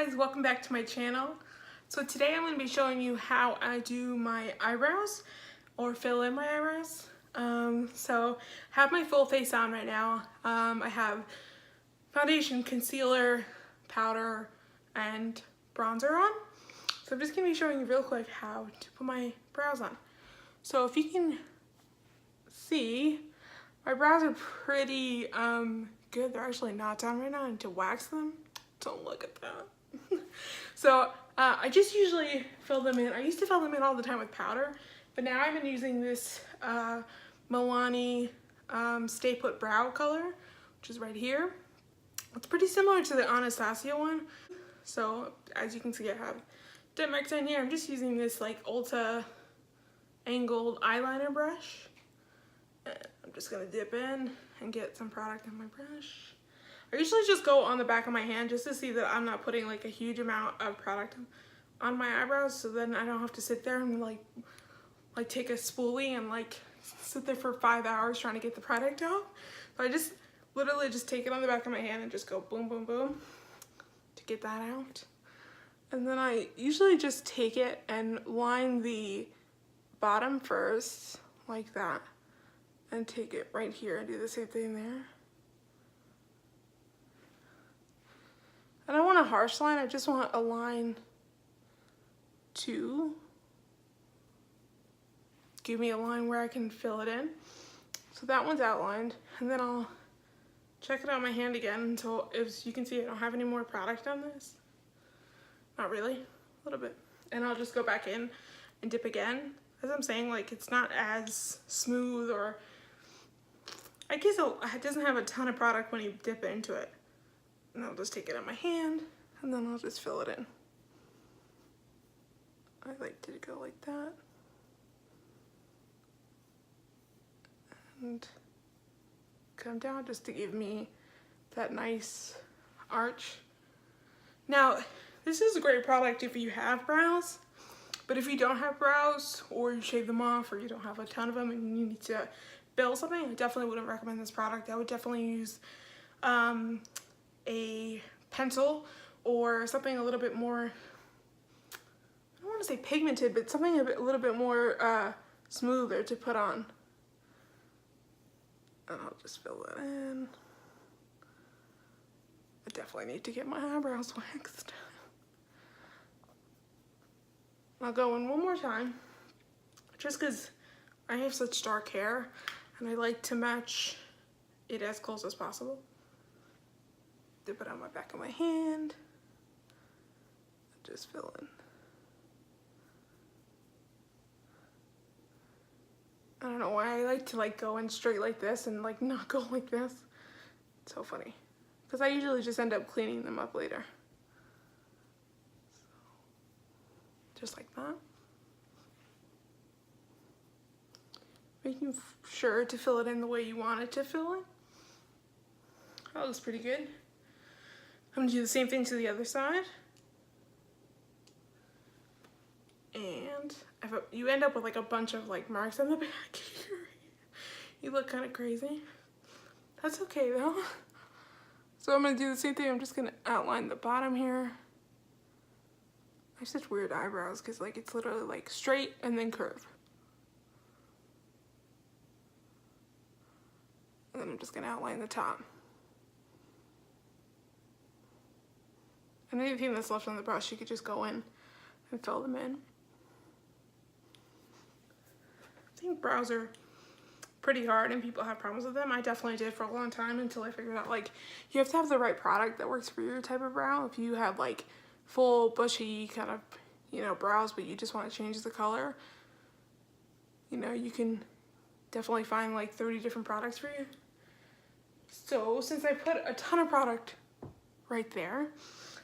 guys, welcome back to my channel. So today I'm going to be showing you how I do my eyebrows or fill in my eyebrows. So I have my full face on right now. I have foundation, concealer, powder, and bronzer on. So I'm just going to be showing you real quick how to put my brows on. So if you can see, my brows are pretty good. They're actually not done right now. I need to wax them. Don't look at that. So I just usually fill them in. I used to fill them in all the time with powder, but now I've been using this Milani Stay Put Brow color, which is right here. It's pretty similar to the Anastasia one. So as you can see, I have dip marks in here. I'm just using this like Ulta angled eyeliner brush. And I'm just gonna dip in and get some product on my brush. I usually just go on the back of my hand just to see that I'm not putting like a huge amount of product on my eyebrows, so then I don't have to sit there and like take a spoolie and like sit there for 5 hours trying to get the product out. So I just literally just take it on the back of my hand and just go boom, boom, boom to get that out. And then I usually just take it and line the bottom first like that and take it right here and do the same thing there. I don't want a harsh line, I just want a line to give me a line where I can fill it in. So that one's outlined, and then I'll check it on my hand again until, as you can see, I don't have any more product on this. Not really, a little bit. And I'll just go back in and dip again. As I'm saying, like, it's not as smooth, or I guess it doesn't have a ton of product when you dip into it. And I'll just take it on my hand, and then I'll just fill it in. I like to go like that. And come down just to give me that nice arch. Now, this is a great product if you have brows, but if you don't have brows, or you shave them off, or you don't have a ton of them and you need to build something, I definitely wouldn't recommend this product. I would definitely use a pencil or something a little bit more, I don't want to say pigmented, but something a little bit more smoother to put on. And I'll just fill that in. I definitely need to get my eyebrows waxed. I'll go in one more time, just because I have such dark hair and I like to match it as close as possible. Dip it on my back of my hand, just fill in. I don't know why I like to like go in straight like this and like not go like this. It's so funny, because I usually just end up cleaning them up later. So, just like that. Making sure to fill it in the way you want it to fill in. That looks pretty good. I'm gonna do the same thing to the other side. And you end up with like a bunch of like marks on the back here. You look kind of crazy. That's okay though. So I'm gonna do the same thing. I'm just gonna outline the bottom here. I have such weird eyebrows because like it's literally like straight and then curve. And then I'm just gonna outline the top. And anything that's left on the brush, you could just go in and fill them in. I think brows are pretty hard and people have problems with them. I definitely did for a long time until I figured out like you have to have the right product that works for your type of brow. If you have like full bushy kind of, you know, brows, but you just want to change the color, you know, you can definitely find like 30 different products for you. So since I put a ton of product right there,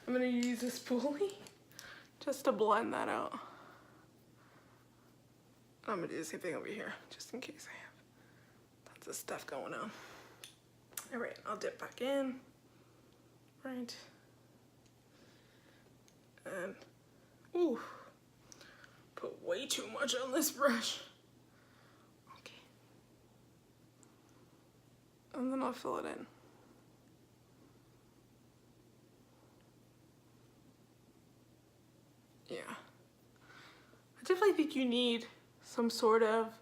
I'm gonna use a spoolie just to blend that out. I'm gonna do the same thing over here, just in case I have tons of stuff going on. All right, I'll dip back in, right? And, ooh, put way too much on this brush. Okay. And then I'll fill it in. definitely think you need some sort of,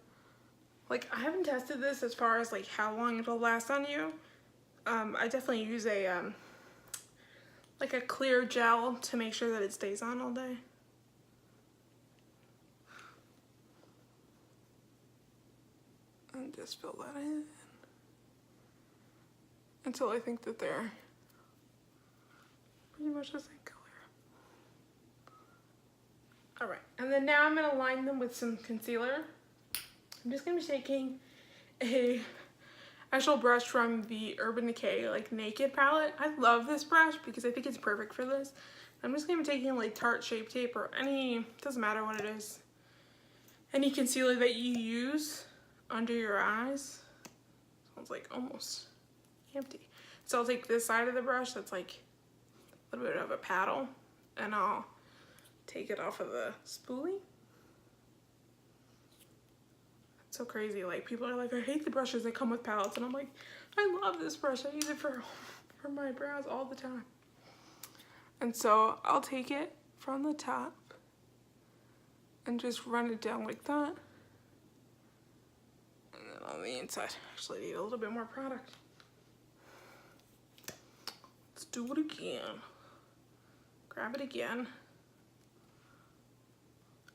like, I haven't tested this as far as like how long it'll last on you. I definitely use a like a clear gel to make sure that it stays on all day. And just fill that in until I think that they're pretty much the same color. All right, and then now I'm gonna line them with some concealer. I'm just gonna be taking a actual brush from the Urban Decay like Naked palette. I love this brush because I think it's perfect for this. I'm just gonna be taking like Tarte Shape Tape or any, doesn't matter what it is, any concealer that you use under your eyes. Sounds like almost empty. So I'll take this side of the brush that's like a little bit of a paddle, and I'll take it off of the spoolie. It's so crazy, like people are like, I hate the brushes that come with palettes, and I'm like, I love this brush. I use it for my brows all the time. And so I'll take it from the top and just run it down like that. And then on the inside, actually need a little bit more product. Let's do it again. Grab it again.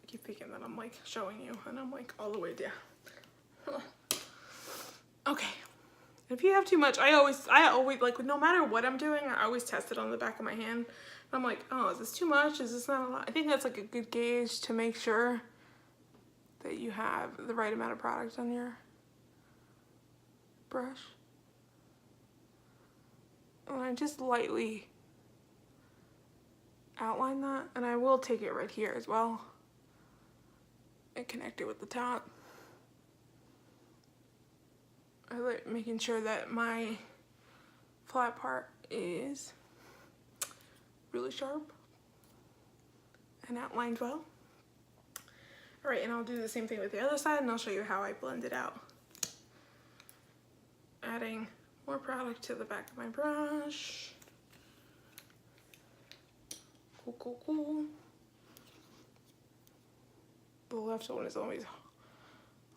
I keep thinking that I'm like showing you, and I'm like all the way down. Okay. If you have too much, I always like, no matter what I'm doing, I always test it on the back of my hand. I'm like, oh, is this too much? Is this not a lot? I think that's like a good gauge to make sure that you have the right amount of product on your brush. And I just lightly outline that, and I will take it right here as well and connect it with the top. I like making sure that my flat part is really sharp and outlined well. All right, and I'll do the same thing with the other side, and I'll show you how I blend it out. Adding more product to the back of my brush. Cool, cool, cool. The left one is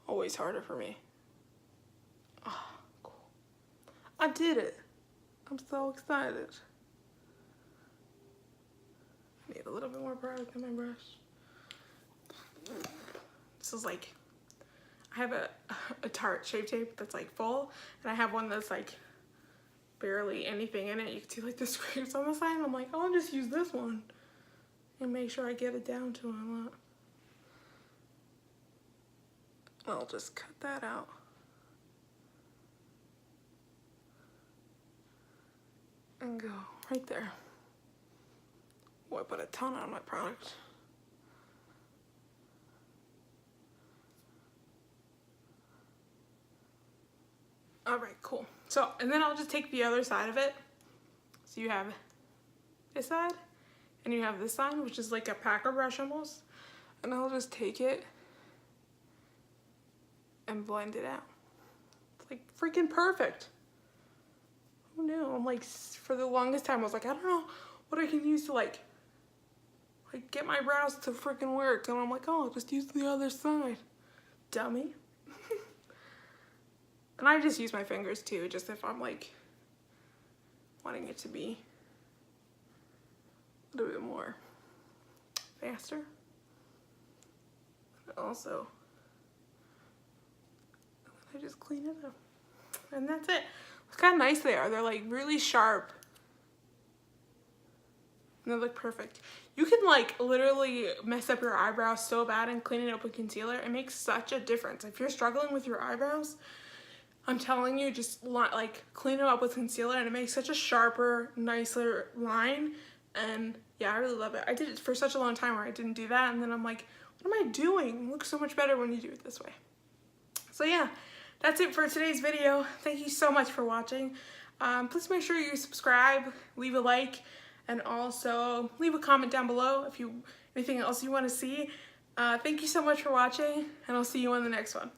always harder for me. Oh, cool. I did it. I'm so excited. I need a little bit more product in my brush. This is like, I have a Tarte Shape Tape that's like full, and I have one that's like barely anything in it. You can see like the scrapes on the side, and I'm like, oh, I'll just use this one and make sure I get it down to a lot. I'll just cut that out. And go right there. Oh, I put a ton on my product. All right, cool. So, and then I'll just take the other side of it. So you have this side, and you have this side, which is like a packer brush almost. And I'll just take it and blend it out. It's like freaking perfect. Oh no, I'm like, for the longest time I was like, I don't know what I can use to like get my brows to freaking work. And I'm like, oh, I'll just use the other side. Dummy. And I just use my fingers too, just if I'm like wanting it to be a little bit more faster. Also, I just clean it up. And that's it. Look how nice they are. They're like really sharp. And they look perfect. You can like literally mess up your eyebrows so bad and clean it up with concealer. It makes such a difference. If you're struggling with your eyebrows, I'm telling you, just like clean them up with concealer, and it makes such a sharper, nicer line. And yeah, I really love it. I did it for such a long time where I didn't do that, and then I'm like, what am I doing? It looks so much better when you do it this way. So yeah, that's it for today's video. Thank you so much for watching. Please make sure you subscribe, leave a like, and also leave a comment down below if you anything else you want to see. Thank you so much for watching, and I'll see you on the next one.